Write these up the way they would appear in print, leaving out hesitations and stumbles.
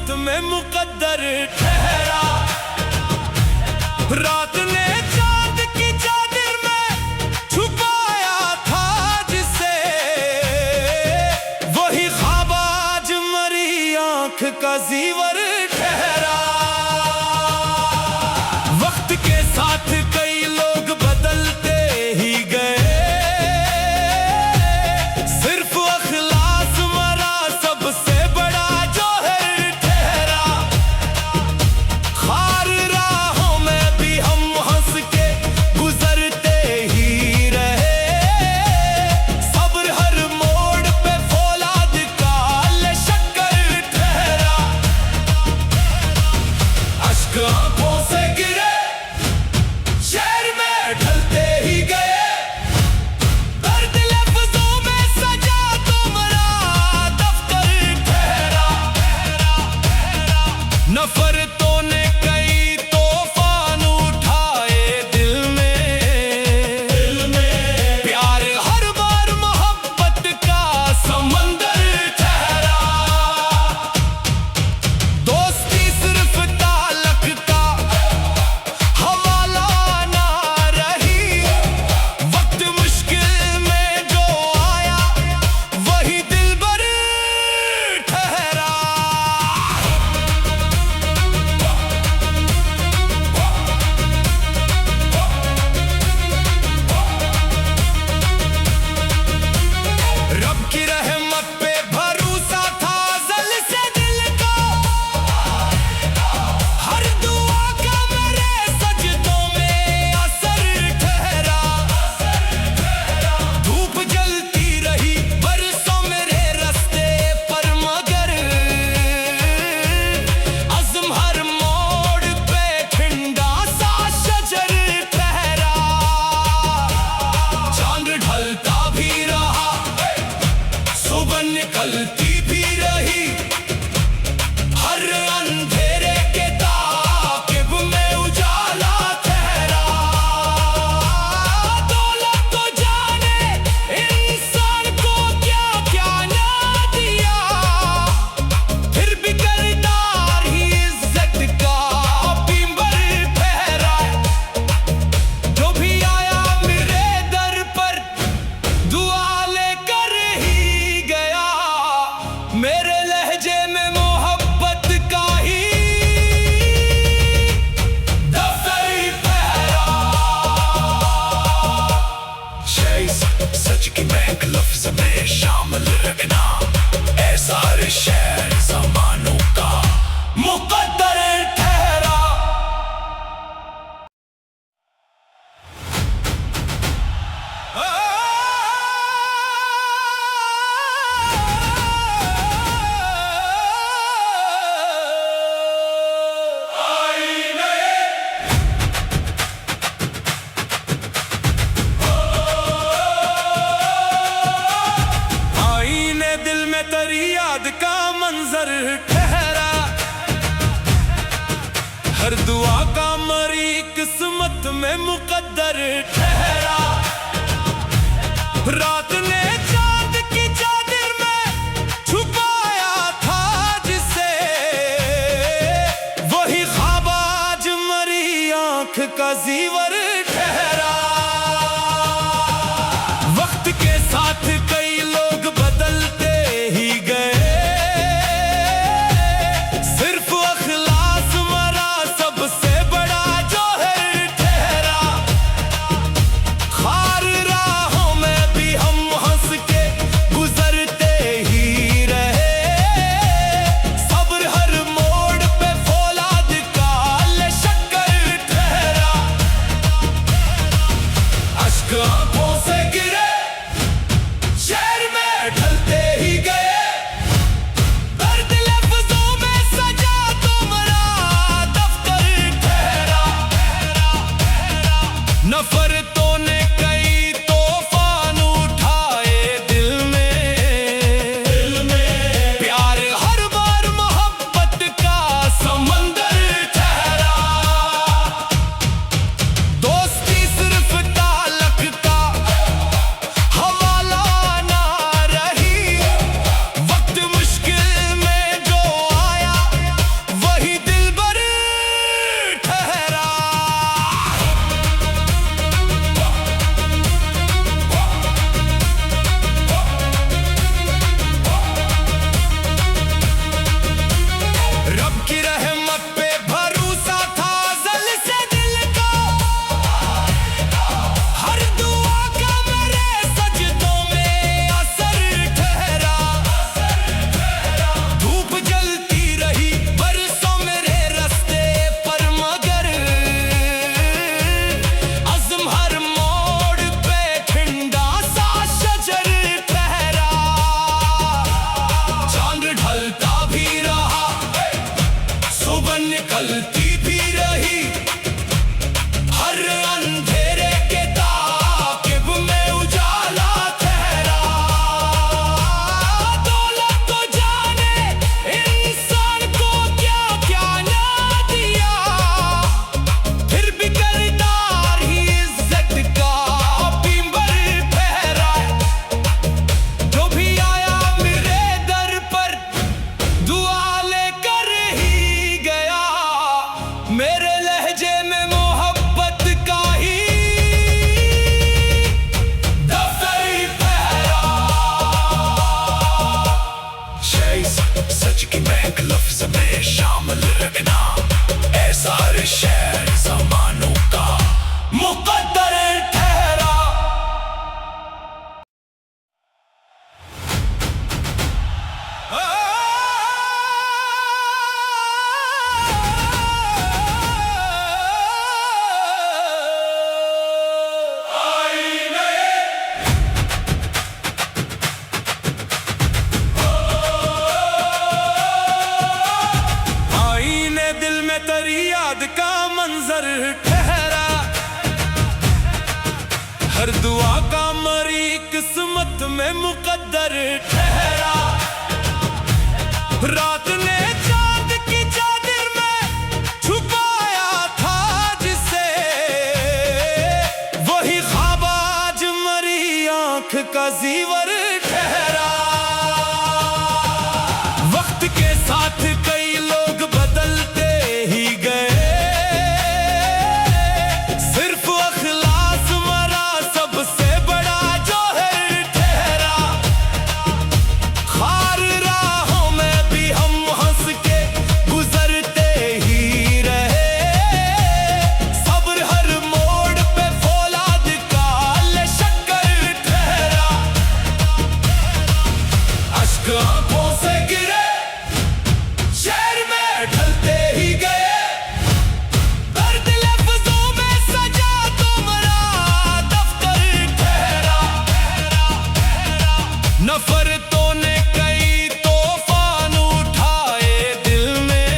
किस्मत में मुकद्दर ठहरा। रात ने चांद की चादर में छुपाया था जिसे, वही ख्वाब आज मरी आंख का जीवर ठहरा। वक्त के साथ कई लोग बदलते ही गए, सिर्फ अखलास मरा सबसे बड़ा जौहर ठहरा। खार राहों में भी हम हंस के गुजरते ही रहे, सब्र हर मोड़ पे फौलाद का लश्कर ठहरा। अश्क आंखों से गिरे, शहर में ढलते ही गए, दर्द लफ्जों में सजा तुम्हारा दफ्तर ठहरा। नफरतों ने कई तूफान उठाए दिल में, प्यार हर बार मोहब्बत का समंदर ठहरा। दोस्ती सिर्फ ताल्लुक का हवाला ना रही, वक्त मुश्किल में जो आया वही दिलबर ठहरा। रब की रहमत पे भरोसा था अज़ल से दिल को, हर दुआ का मेरे सजदों में असर ठहरा। धूप जलती रही बरसों मेरे रास्ते पर, मगर अज़्म हर मोड़ पे ठंडा सा शजर ठहरा। चांद ढलता भी रहा, सुबह निकलती भी रही, हर अंधेरे के ताक़िब में उजाला ठहरा। दौलत तो जाने इंसान को क्या क्या ना दिया, फिर भी करदार ही इज्जत का बीमर ठहरा। जो भी आया मेरे दर पर दुआ लेकर ही गया, मेरे लहजे में मोहब्बत का ही दफ्तर ठहरा। सच की महक लफ्ज़ में शामिल रखना, ऐसा हर शहर ज़मानों का मुकद्दर ठहरा। आईने दिल में तेरी याद का मंजर ठहरा, हर दुआ का मरी किस्मत में मुकद्दर ठहरा। रात ने चांद की चादर में छुपाया था जिसे, वही ख्वाब आज मरी आंख का जीवर ठहरा। वक्त के साथ कई लोग बदलते ही गए, सिर्फ अखलास मरा सबसे बड़ा जौहर ठहरा। खार राहों में भी हम हंस के गुजरते ही रहे, सब्र हर मोड़ पे फौलाद का लश्कर ठहरा। निकलती भी रही, हर अंधेरे के ताकिब में उजाला ठहरा। दौलत तो जाने इंसान को क्या क्या ना दिया, फिर भी करदार ही इज्जत का पींबर ठहरा। जो भी आया मेरे दर पर दुआ लेकर ही गया, मेरे लहजे में मोहब्बत का ही दफ्तर पहरा। सच की महक लफ्ज में शामिल रखना, ऐसा हर शहर ज़मानों का मुकद्दर ठहरा। आईने दिल में तेरी याद का मंजर ठहरा, हर दुआ का मरी किस्मत में मुकद्दर ठहरा। रात ने चांद की चादर में छुपाया था जिसे, वही ख्वाब आज मरी आंख का जीवर ठहरा। वक्त के साथ कई लोग बदलते ही गए, सिर्फ अखलास मरा सबसे बड़ा जौहर ठहरा। खार राहों में भी हम हंस के गुजरते ही रहे, सब्र हर मोड़ पे फौलाद का लश्कर ठहरा। अश्क आंखों से गिरे, शहर में ढलते ही गए, दर्द लफ्जों में सजा तुम्हारा दफ्तर ठहरा। नफरतों ने कई तूफान उठाए दिल में,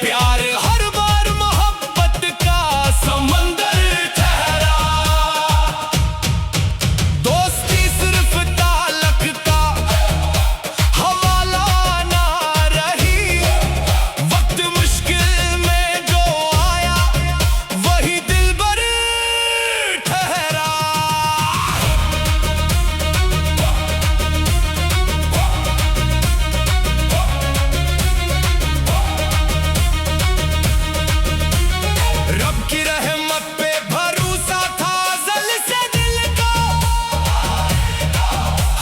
प्यार हर बार मोहब्बत का समंदर ठहरा। दोस्ती सिर्फ ताल्लुक का हवाला ना रही, वक्त मुश्किल में जो आया वही दिलबर ठहरा। रब की रहमत पे भरोसा था अज़ल से दिल को,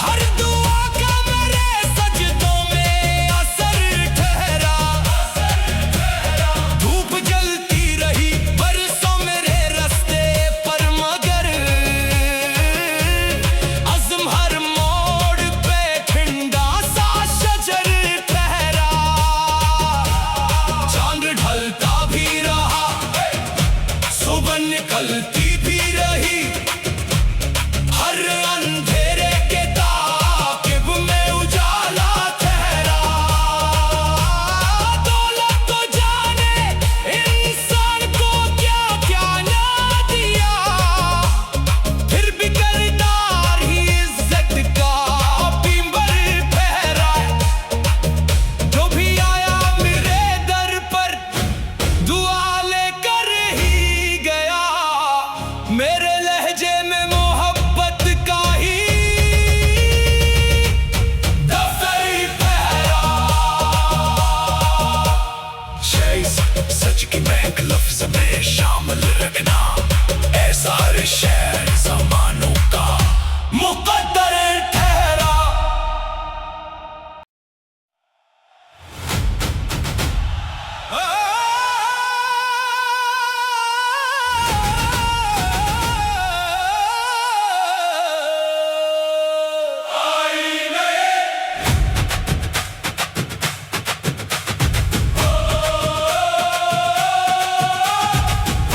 हर दुआ का मेरे सजदों में असर ठहरा। धूप जलती रही बरसों मेरे रास्ते पर, मगर अज़्म हर मोड़ पे ठंडा सा शजर ठहरा। चांद ढलता भी रहा, सुबह निकलती भी रही, हर अंधेरे के ताकिब में उजाला ठहरा। दौलत तो जाने इंसान को क्या क्या ना दिया, फिर भी करदार ही इज्जत का पींबर ठहरा। जो भी आया मेरे दर पर दुआ लेकर ही गया, मेरे लहजे में मोहब्बत का ही दफ्तर पहरा। सच की महक लफ्ज में शामिल रखना, ऐसा हर शहर ज़मानों का मुकद्दर ठहरा।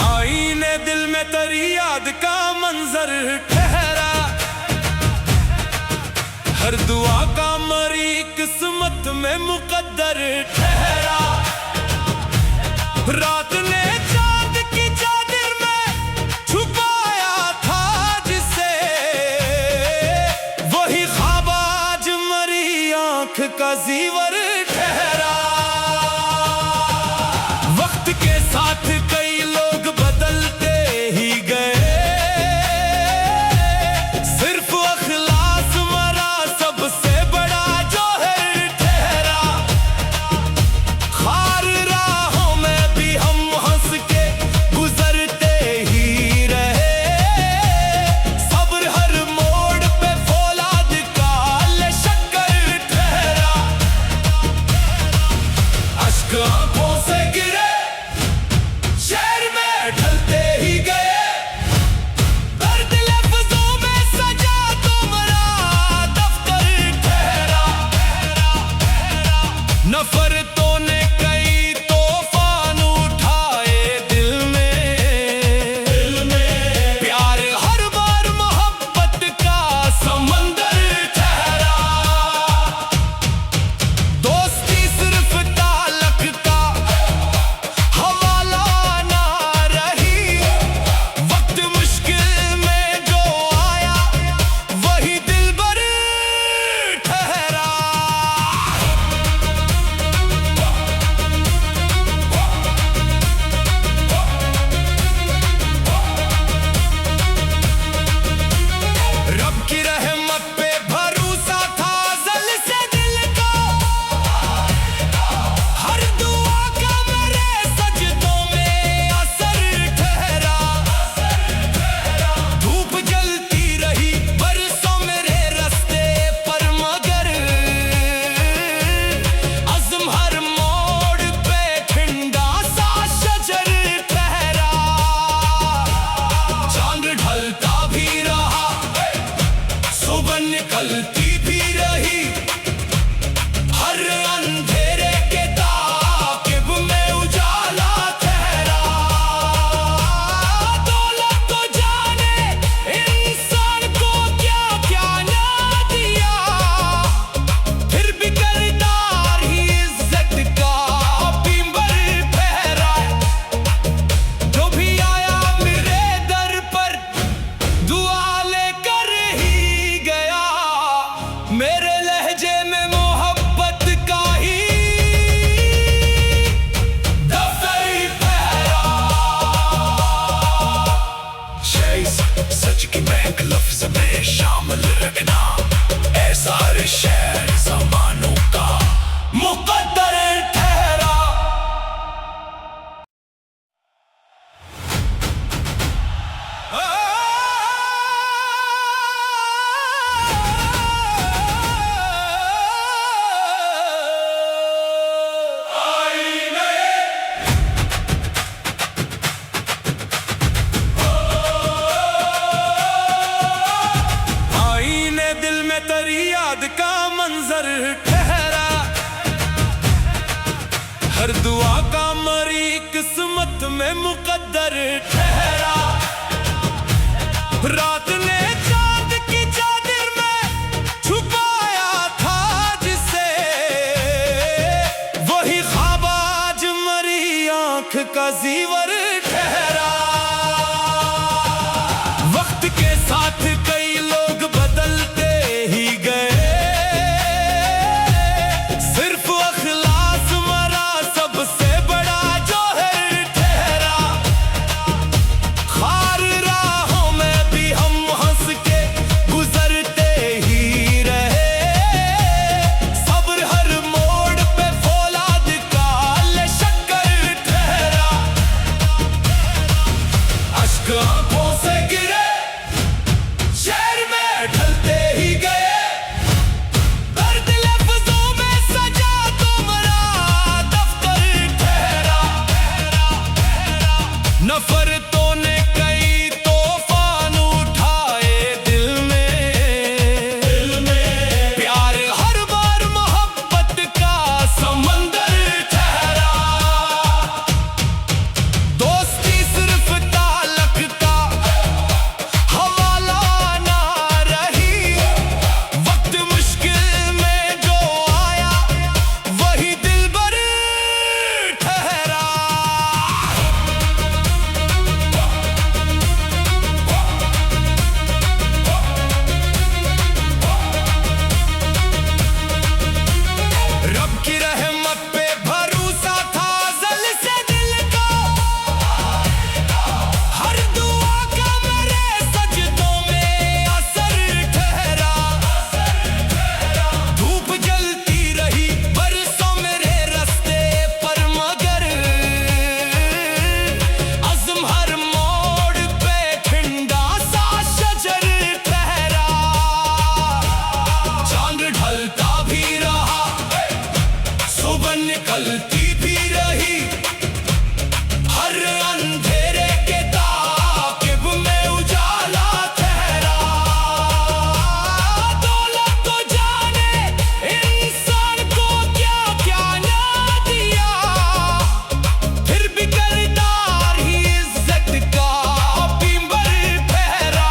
आईने दिल में तेरी याद का मंजर ठहरा, हर दुआ का मरी किस्मत में मुकद्दर ठहरा। रात ने चांद की चादर में छुपाया था जिसे, वही ख्वाब आज मरी आंख का जीवर ठहरा। वक्त के साथ कई लोग बदलते ही गए, सिर्फ अखलास मरा सबसे बड़ा जोहर ठहरा। खार राहों में भी हम हंस के गुजरते ही रहे, सब्र हर मोड़ पे फौलाद का शक्कर ठहरा। अश्क आंखों से गिरे, शहर में ढलते ही गए, दर्द लफ्जों में सजा तुम्हारा दफ्तर ठहरा। नफरतों ने कई तूफान उठाए दिल में, प्यार हर बार मोहब्बत का समंदर ठहरा। दोस्ती सिर्फ ताल्लुक का हवाला ना रही, वक्त मुश्किल में जो आया वही दिलबर ठहरा। रब की रहमत पे भरोसा था अज़ल से दिल को, हर दुआ का मेरे सजदों में असर ठहरा। धूप जलती रही बरसों मेरे रास्ते पर, मगर अज़्म हर मोड़ पे ठंडा सा शजर ठहरा। चांद ढलता भी रहा, सुबह निकलती भी रही, हर अंधेरे के ताक़िब में उजाला ठहरा। दौलत तो जाने इंसान को क्या क्या ना दिया, फिर भी किरदार ही इज्जत का बीमर ठहरा। जो भी आया मेरे दर पर दुआ लेकर ही गया, मेरे लहजे में मोहब्बत का ही दफ्तर ठहरा। सच की महक लफ्ज़ में शामिल रखना, ऐसा हर शहर ज़मानों का मुक़द्दर ठहरा। आईने दिल में तेरी याद का मंजर ठहरा, हर दुआ का मरी किस्मत में मुक़द्दर ठहरा। रात ने चांद की चादर में छुपाया था जिसे, वही ख्वाब आज मरी आंख का जीवर ठहरा। वक्त के साथ कई लोग बदलते ही गए, सिर्फ अखलास मरा सबसे बड़ा जोहर ठहरा। खार राहों में भी हम हंस के गुजरते ही रहे, सब्र हर मोड़ पे फौलाद का शक्कर ठहरा। अश्क आंखों से गिरे, दुल्हन निकलती भी रही हर अंधेरे के ताकिब में उजाला ठहरा। दौलत तो जाने इंसान को क्या क्या ना दिया, फिर भी किरदार ही इज्जत का पींबर ठहरा।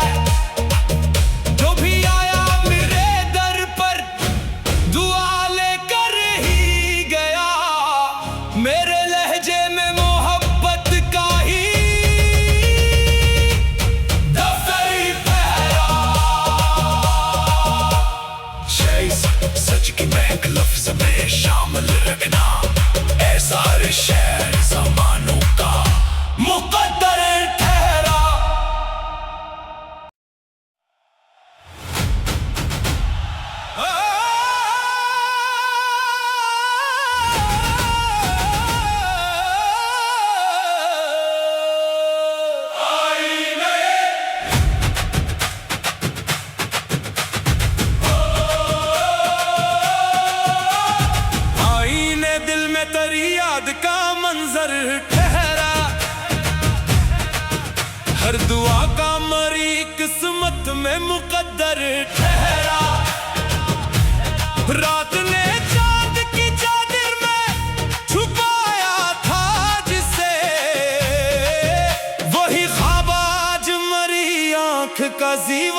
जो भी आया मेरे दर पर दुआ लेकर ही गया, मेरे लहजे में मोहब्बत का ही दफ्तर पहरा। सच की महक लफ्ज में शामिल रखना, ऐसा हर शहर ज़मानों का मुकद्दर ठहरा। आईने दिल में तेरी याद का मंजर ठहरा, हर दुआ का मरी किस्मत में मुकद्दर ठहरा। रात ने चांद की चादर में छुपाया था जिसे, वही ख्वाब आज मरी आंख का जीवन